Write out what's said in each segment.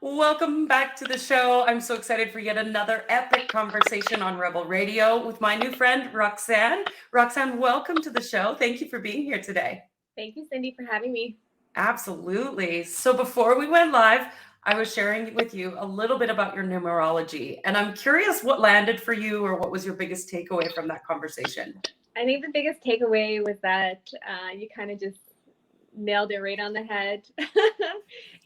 Welcome back to the show. I'm so excited for yet another epic conversation on Rebel Radio with my new friend, Roxanne. Roxanne, welcome to the show. Thank you for being here today. Thank you, Cindy, for having me. Absolutely. So before we went live, I was sharing with you a little bit about your numerology, and I'm curious what landed for you or what was your biggest takeaway from that conversation? I think the biggest takeaway was that you kind of just nailed it right on the head.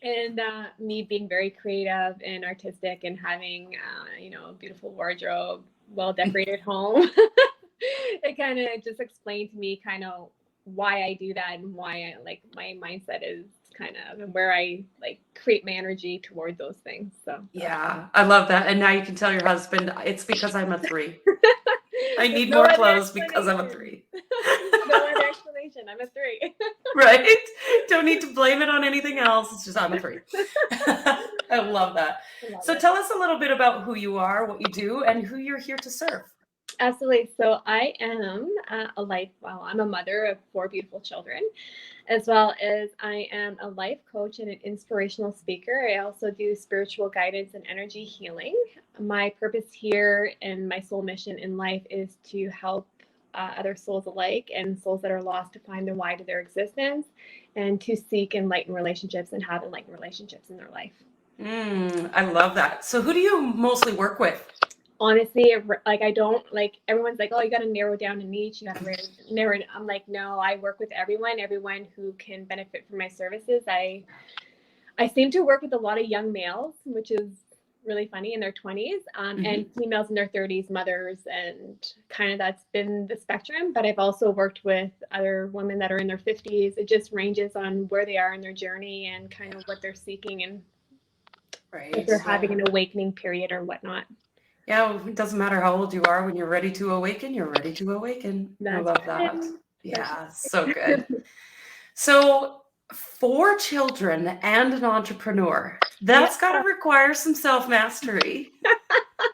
And me being very creative and artistic and having, a beautiful wardrobe, well decorated home. It kind of just explained to me kind of why I do that and why I like my mindset is kind of and where I like create my energy toward those things. So Yeah, I love that. And now you can tell your husband it's because I'm a 3. I there's need no more other clothes because I'm a explanation. 3. There's no other explanation. I'm a 3. Right? Don't need to blame it on anything else. It's just I'm a 3. I love that. I love So it. tell us a little bit about who you are, what you do, and who you're here to serve. Absolutely. So I am I'm a mother of 4 beautiful children, as well as I am a life coach and an inspirational speaker. I also do spiritual guidance and energy healing. My purpose here and my soul mission in life is to help other souls alike and souls that are lost to find the why to their existence and to seek enlightened relationships and have enlightened relationships in their life. I love that. So who do you mostly work with? Honestly, like I don't like everyone's like, oh, you got to narrow down a niche, you got to narrow it. I'm like, no, I work with everyone who can benefit from my services. I seem to work with a lot of young males, which is really funny, in their 20s, and females in their 30s, mothers, and kind of that's been the spectrum. But I've also worked with other women that are in their 50s. It just ranges on where they are in their journey and kind of what they're seeking and if they're having an awakening period or whatnot. Yeah, it doesn't matter how old you are. When you're ready to awaken, you're ready to awaken. I That's love right. that. Yeah, so good. So 4 children and an entrepreneur. That's got to require some self-mastery.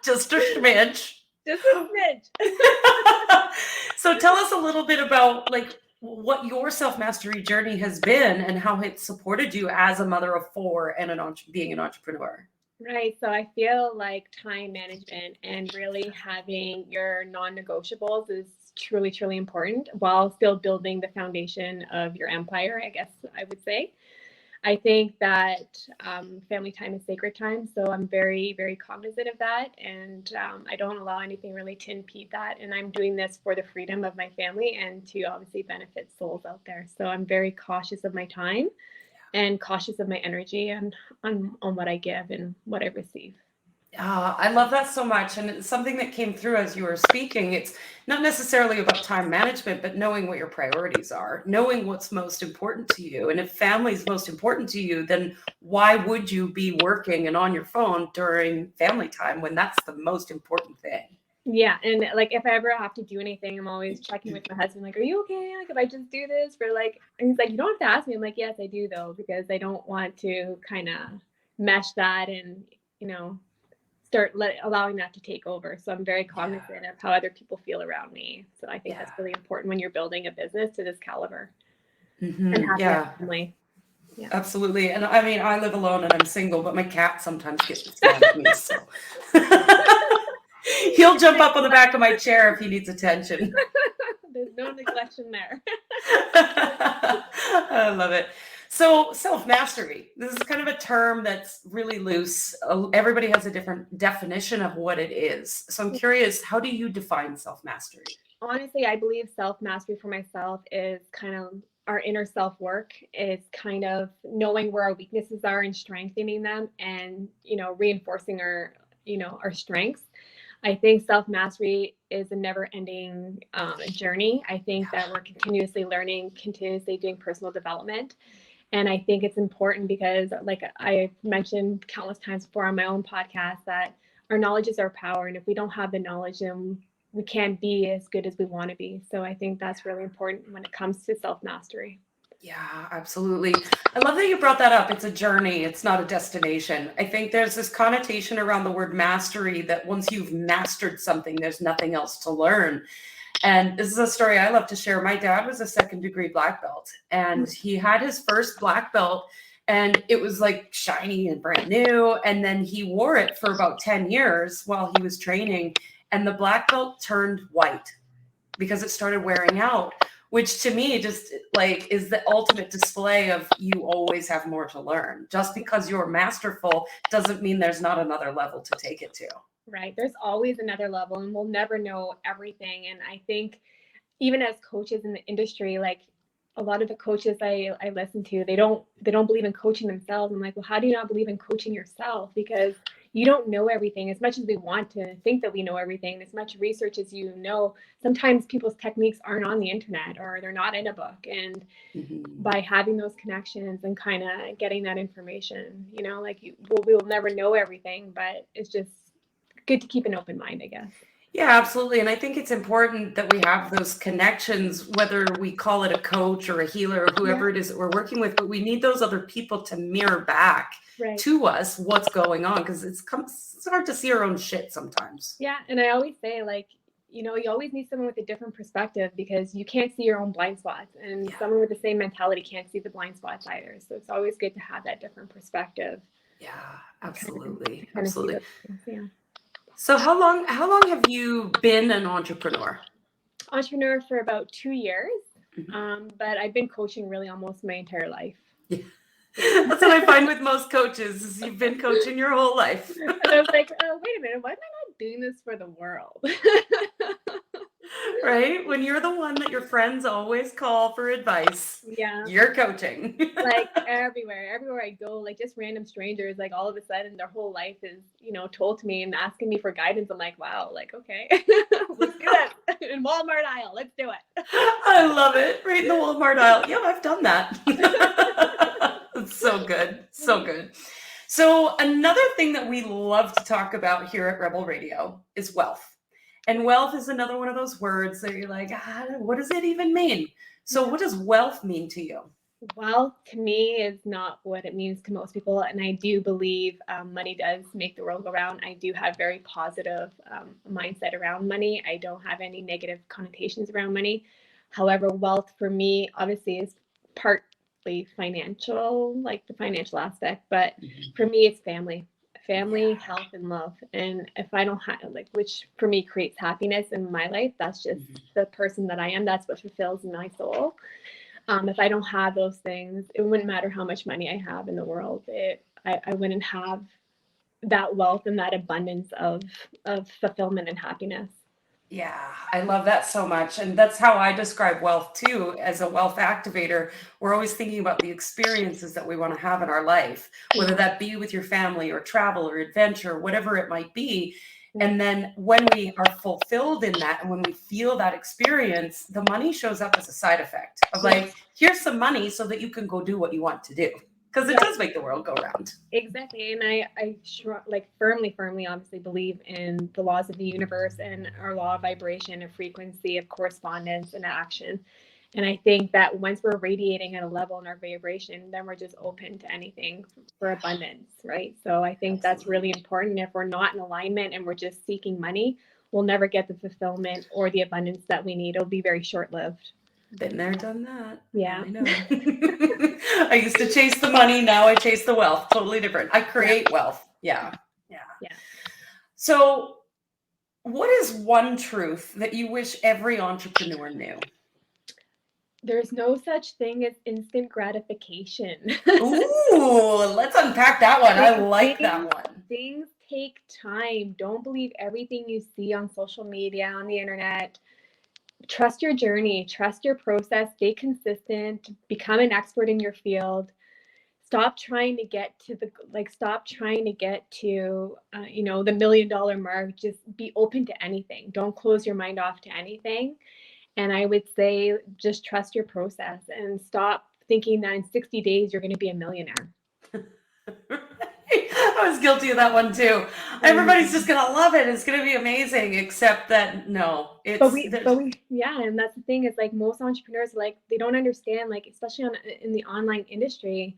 Just a smidge. Just a smidge. So tell us a little bit about like what your self-mastery journey has been and how it supported you as a mother of 4 and being an entrepreneur. Right. So I feel like time management and really having your non-negotiables is truly, truly important while still building the foundation of your empire, I guess I would say. I think that family time is sacred time. So I'm very, very cognizant of that. And I don't allow anything really to impede that. And I'm doing this for the freedom of my family and to obviously benefit souls out there. So I'm very cautious of my time and cautious of my energy and on what I give and what I receive. I love that so much. And it's something that came through as you were speaking. It's not necessarily about time management, but knowing what your priorities are, knowing what's most important to you. And if family is most important to you, then why would you be working and on your phone during family time when that's the most important thing? Yeah, and like if I ever have to do anything, I'm always checking with my husband, like, "Are you okay? Like, if I just do this for like," and he's like, "You don't have to ask me." I'm like, "Yes, I do though, because I don't want to kind of mesh that and you know start allowing that to take over." So I'm very cognizant of how other people feel around me. So I think that's really important when you're building a business to this caliber and having a family. Yeah, absolutely. And I mean, I live alone and I'm single, but my cat sometimes gets mad at me. So he'll jump up on the back of my chair if he needs attention. There's no neglection there. I love it. So self-mastery, this is kind of a term that's really loose. Everybody has a different definition of what it is. So I'm curious, how do you define self-mastery? Honestly, I believe self-mastery for myself is kind of our inner self-work. It's kind of knowing where our weaknesses are and strengthening them and, reinforcing our strengths. I think self-mastery is a never-ending journey. I think that we're continuously learning, continuously doing personal development. And I think it's important because, like I mentioned countless times before on my own podcast, that our knowledge is our power. And if we don't have the knowledge, then we can't be as good as we want to be. So I think that's really important when it comes to self-mastery. Yeah, absolutely. I love that you brought that up. It's a journey, it's not a destination. I think there's this connotation around the word mastery that once you've mastered something, there's nothing else to learn. And this is a story I love to share. My dad was a 2nd degree black belt, and he had his first black belt. and it was like shiny and brand new. And then he wore it for about 10 years while he was training, and the black belt turned white because it started wearing out, which to me just like is the ultimate display of you always have more to learn. Just because you're masterful doesn't mean there's not another level to take it to. Right. There's always another level, and we'll never know everything. And I think even as coaches in the industry, like a lot of the coaches I listen to, they don't believe in coaching themselves. I'm like, well, how do you not believe in coaching yourself? Because you don't know everything. As much as we want to think that we know everything, as much research as you know, sometimes people's techniques aren't on the internet or they're not in a book. And by having those connections and kind of getting that information, you know, like we'll never know everything, but it's just good to keep an open mind, I guess. Yeah, absolutely. And I think it's important that we have those connections, whether we call it a coach or a healer or whoever it is that we're working with, but we need those other people to mirror back to us what's going on, because it's hard to see our own shit sometimes. Yeah. And I always say, like, you know, you always need someone with a different perspective because you can't see your own blind spots, and someone with the same mentality can't see the blind spots either. So it's always good to have that different perspective. Yeah, absolutely. Kind of Absolutely. yeah. So how long have you been an entrepreneur? Entrepreneur for about 2 years, but I've been coaching really almost my entire life. Yeah. That's what I find with most coaches is you've been coaching your whole life. And I was like, oh, wait a minute, why am I not doing this for the world? Right? When you're the one that your friends always call for advice, you're coaching. Like everywhere I go, like just random strangers, like all of a sudden their whole life is, you know, told to me and asking me for guidance. I'm like, wow, like, okay, let's do it. In Walmart aisle, let's do it. I love it. Right in the Walmart aisle. Yeah, I've done that. It's so good. So good. So another thing that we love to talk about here at Rebel Radio is wealth. And wealth is another one of those words that you're like, what does it even mean? So what does wealth mean to you? Wealth to me is not what it means to most people. And I do believe money does make the world go round. I do have very positive mindset around money. I don't have any negative connotations around money. However, wealth for me obviously is partly financial, like the financial aspect, but for me it's family, health, and love. And if I don't have, like, which for me creates happiness in my life, that's just the person that I am. That's what fulfills my soul. If I don't have those things, it wouldn't matter how much money I have in the world. I wouldn't have that wealth and that abundance of fulfillment and happiness. Yeah, I love that so much. And that's how I describe wealth too. As a wealth activator, we're always thinking about the experiences that we want to have in our life, whether that be with your family or travel or adventure, whatever it might be. And then when we are fulfilled in that and when we feel that experience, the money shows up as a side effect of like, here's some money so that you can go do what you want to do. Because it does make the world go round. Exactly. And I firmly, obviously believe in the laws of the universe and our law of vibration and frequency of correspondence and action. And I think that once we're radiating at a level in our vibration, then we're just open to anything for abundance, right? So I think that's really important. If we're not in alignment and we're just seeking money, we'll never get the fulfillment or the abundance that we need. It'll be very short-lived. Been there, done that. Yeah. I know. I used to chase the money. Now I chase the wealth. Totally different. I create wealth. Yeah. So what is one truth that you wish every entrepreneur knew? There's no such thing as instant gratification. Ooh, let's unpack that one. I like that one. Things take time. Don't believe everything you see on social media, on the internet. Trust your journey, trust your process, stay consistent, become an expert in your field. Stop trying to get to the $1 million mark. Just be open to anything. Don't close your mind off to anything. And I would say just trust your process and stop thinking that in 60 days you're going to be a millionaire. I was guilty of that one too. Everybody's just gonna love it. It's gonna be amazing, except that no, it's. And that's the thing is like most entrepreneurs, like they don't understand, like especially in the online industry,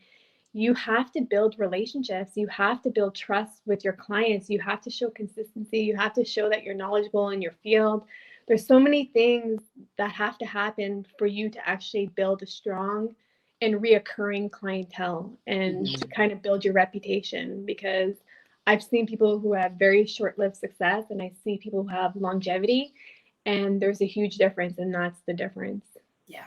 you have to build relationships. You have to build trust with your clients. You have to show consistency. You have to show that you're knowledgeable in your field. There's so many things that have to happen for you to actually build a strong and reoccurring clientele, and to kind of build your reputation, because I've seen people who have very short-lived success and I see people who have longevity, and there's a huge difference, and that's the difference. Yeah.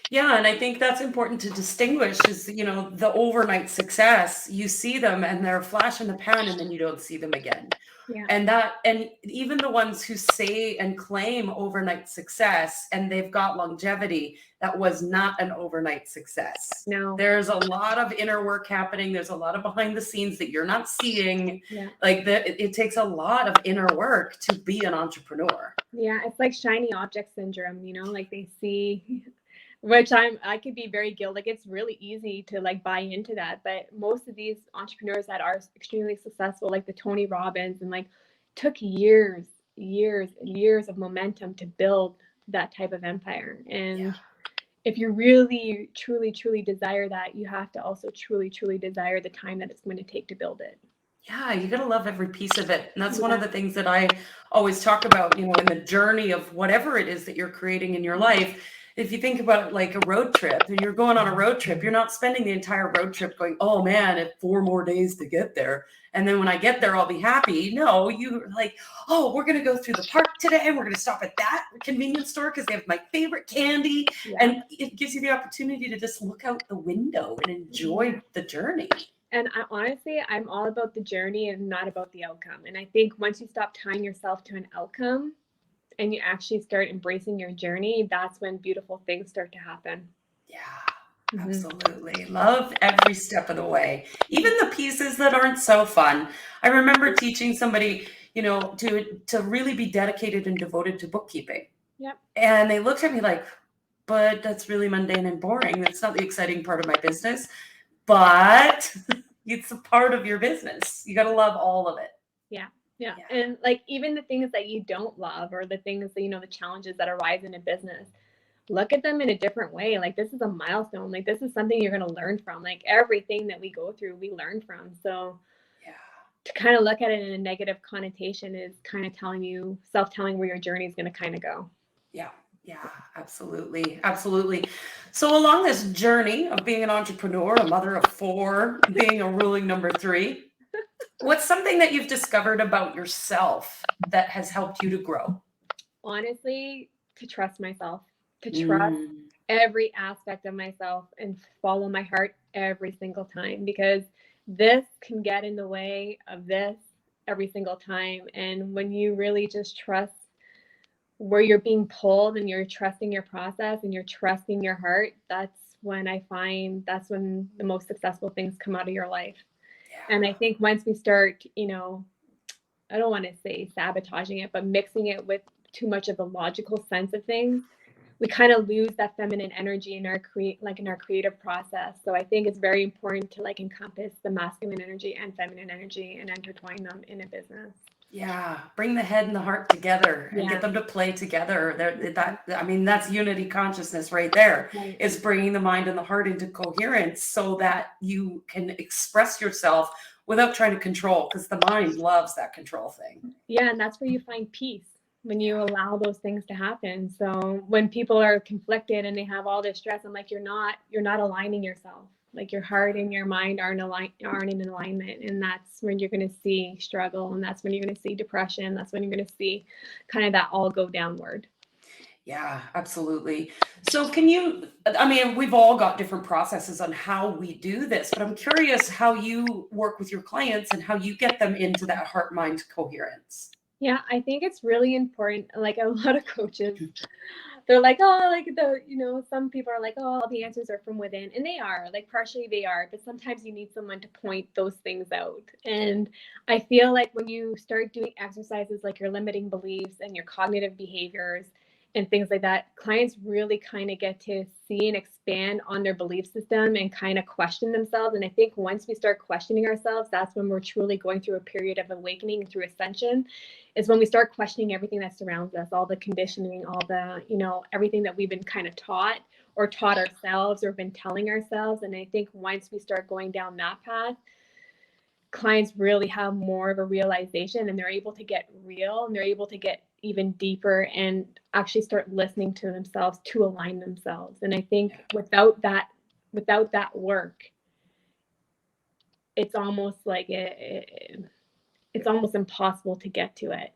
Yeah, and I think that's important to distinguish is, the overnight success, you see them and they're a flash in the pan and then you don't see them again. Yeah. And even the ones who say and claim overnight success and they've got longevity, that was not an overnight success. No. There's a lot of inner work happening. There's a lot of behind the scenes that you're not seeing. Yeah. Like it takes a lot of inner work to be an entrepreneur. Yeah, it's like shiny object syndrome, like they see, which I could be very guilty. Like, it's really easy to like buy into that, but most of these entrepreneurs that are extremely successful, like the Tony Robbins, and like took years and years of momentum to build that type of empire. And if you really truly desire that, you have to also truly desire the time that it's going to take to build it. Yeah, you got to love every piece of it. And that's one of the things that I always talk about, in the journey of whatever it is that you're creating in your life. If you think about it like a road trip, and you're going on a road trip, you're not spending the entire road trip going, oh man, it's 4 more days to get there. And then when I get there, I'll be happy. No, you're like, oh, we're going to go through the park today and we're going to stop at that convenience store because they have my favorite candy. Yeah. And it gives you the opportunity to just look out the window and enjoy the journey. And I'm all about the journey and not about the outcome. And I think once you stop tying yourself to an outcome and you actually start embracing your journey, that's when beautiful things start to happen. Yeah, absolutely. Love every step of the way, even the pieces that aren't so fun. I remember teaching somebody, to really be dedicated and devoted to bookkeeping. Yep. And they looked at me like, but that's really mundane and boring. That's not the exciting part of my business. But it's a part of your business. You got to love all of it. Yeah. And like, even the things that you don't love, or the things that, the challenges that arise in a business, look at them in a different way. Like, this is a milestone. Like, this is something you're going to learn from. Like, everything that we go through, we learn from. So to kind of look at it in a negative connotation is kind of self-telling where your journey is going to kind of go. Yeah, absolutely. So along this journey of being an entrepreneur, a mother of 4, being a ruling number 3, what's something that you've discovered about yourself that has helped you to grow? Honestly, to trust myself, to trust every aspect of myself and follow my heart every single time, because this can get in the way of this every single time. And when you really just trust where you're being pulled and you're trusting your process and you're trusting your heart, that's when the most successful things come out of your life. Yeah. And I think once we start, I don't want to say sabotaging it, but mixing it with too much of the logical sense of things, we kind of lose that feminine energy in our creative process. So I think it's very important to like encompass the masculine energy and feminine energy and intertwine them in a business. Yeah, bring the head and the heart together and get them to play together. That's unity consciousness right there. Right. Is bringing the mind and the heart into coherence so that you can express yourself without trying to control, because the mind loves that control thing. Yeah, and that's where you find peace, when you allow those things to happen. So when people are conflicted and they have all this stress, I'm like, you're not aligning yourself. Like, your heart and your mind aren't in alignment, and that's when you're going to see struggle, and that's when you're going to see depression. That's when you're going to see kind of that all go downward. Yeah, absolutely. So we've all got different processes on how we do this, but I'm curious how you work with your clients and how you get them into that heart-mind coherence. Yeah, I think it's really important. Like, a lot of coaches, they're like, oh, like some people are like, oh, all the answers are from within. And they are, like, partially they are, but sometimes you need someone to point those things out. And I feel like when you start doing exercises like your limiting beliefs and your cognitive behaviors and things like that, clients really kind of get to see and expand on their belief system and kind of question themselves. And I think once we start questioning ourselves, that's when we're truly going through a period of awakening, through ascension, is when we start questioning everything that surrounds us, all the conditioning, all the, everything that we've been kind of taught ourselves or been telling ourselves. And I think once we start going down that path, clients really have more of a realization, and they're able to get real, and they're able to get even deeper and actually start listening to themselves to align themselves. And I think without that without that work, it's almost like it's almost impossible to get to it.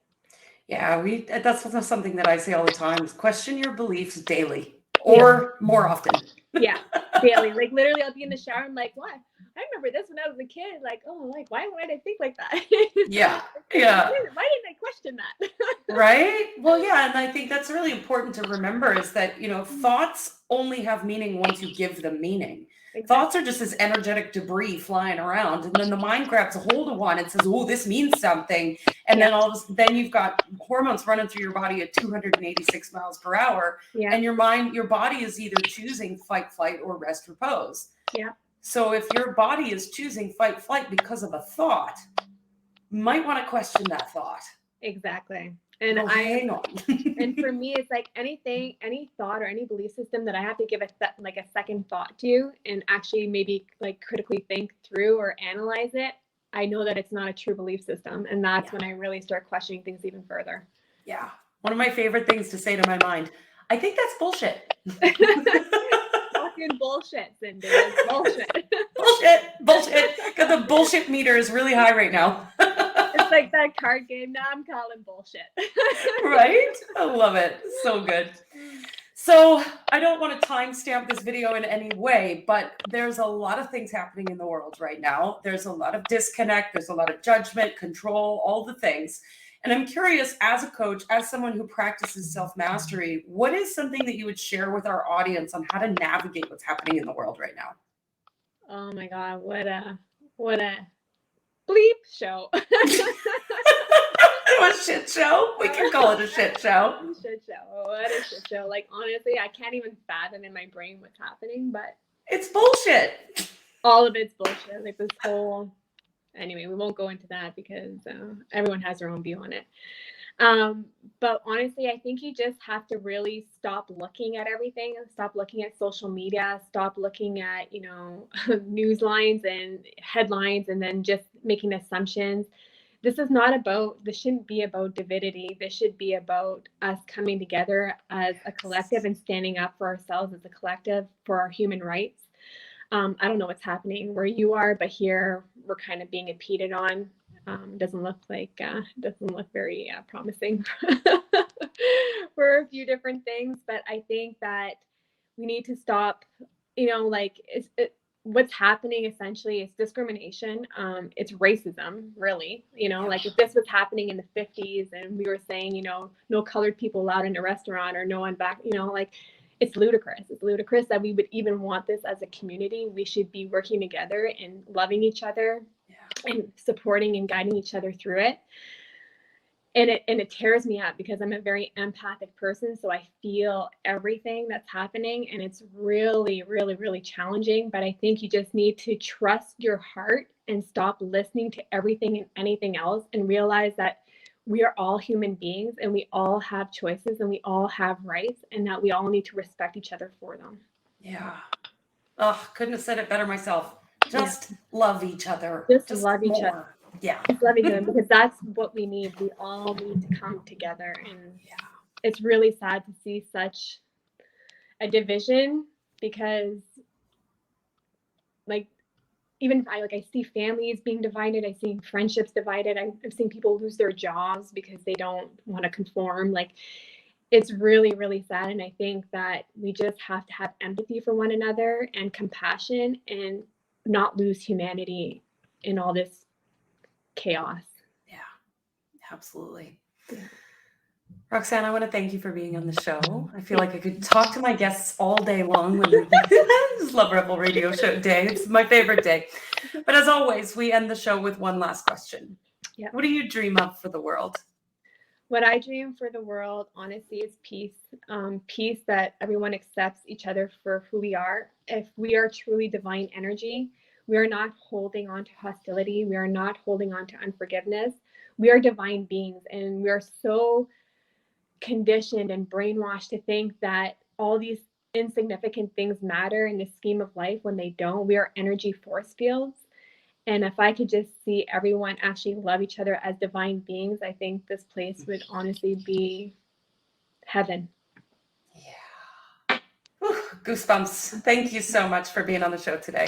Yeah, that's something that I say all the time is question your beliefs daily or more often. Yeah, daily. Like literally I'll be in the shower and like, what? I remember this when I was a kid. Like, oh, like why would I think like that? Yeah. Why didn't I question that? Right? Well, yeah, and I think that's really important to remember is that, thoughts only have meaning once you give them meaning. Exactly. Thoughts are just this energetic debris flying around, and then the mind grabs a hold of one and says, "Oh, this means something," and then you've got hormones running through your body at 286 miles per hour, and your body is either choosing fight, flight, or rest, repose. Yeah. So if your body is choosing fight, flight because of a thought, you might want to question that thought. Exactly. And hang on. And for me, it's like any thought or any belief system that I have to give a second thought to and actually maybe like critically think through or analyze it, I know that it's not a true belief system. And that's when I really start questioning things even further. Yeah. One of my favorite things to say to my mind, I think that's bullshit. Fucking bullshit, Cindy. Bullshit. Bullshit. Because the bullshit meter is really high right now. It's like that card game. Now I'm calling bullshit. Right? I love it. So good. So I don't want to timestamp this video in any way, but there's a lot of things happening in the world right now. There's a lot of disconnect. There's a lot of judgment, control, all the things. And I'm curious, as a coach, as someone who practices self-mastery, what is something that you would share with our audience on how to navigate what's happening in the world right now? Oh my God, what a bleep show. A shit show? We can call it a shit show. Shit show. What a shit show. Like, honestly, I can't even fathom in my brain what's happening, but it's bullshit. All of it's bullshit. Like this whole, anyway, we won't go into that because everyone has their own view on it. But honestly, I think you just have to really stop looking at everything, stop looking at social media, stop looking at, news lines and headlines and then just making assumptions. This shouldn't be about divinity. This should be about us coming together as a collective and standing up for ourselves as a collective for our human rights. I don't know what's happening where you are, but here we're kind of being impeded on. Doesn't look very promising for a few different things, but I think that we need to stop, what's happening essentially is discrimination. It's racism, really. Like if this was happening in the 50s and we were saying, no colored people allowed in a restaurant or no one back, it's ludicrous. It's ludicrous that we would even want this as a community. We should be working together and loving each other and supporting and guiding each other through it. And it tears me up because I'm a very empathic person. So I feel everything that's happening and it's really, really, really challenging. But I think you just need to trust your heart and stop listening to everything and anything else and realize that we are all human beings and we all have choices and we all have rights and that we all need to respect each other for them. Yeah. Oh, couldn't have said it better myself. Just love each other. Just love each other. Yeah. Just love each other because that's what we need. We all need to come together. And it's really sad to see such a division because even I see families being divided. I see friendships divided. I've seen people lose their jobs because they don't want to conform. It's really, really sad. And I think that we just have to have empathy for one another and compassion and not lose humanity in all this chaos. Yeah, absolutely. Yeah. Roxanne, I want to thank you for being on the show. I feel like I could talk to my guests all day long. I just love Rebel Radio Show Day. It's my favorite day. But as always, we end the show with one last question. Yeah. What do you dream of for the world? What I dream for the world, honestly, is peace. Peace that everyone accepts each other for who we are. If we are truly divine energy, we are not holding on to hostility. We are not holding on to unforgiveness. We are divine beings, and we are so conditioned and brainwashed to think that all these insignificant things matter in the scheme of life when they don't. We are energy force fields. And if I could just see everyone actually love each other as divine beings, I think this place would honestly be heaven. Yeah. Whew, Goosebumps. Thank you so much for being on the show today.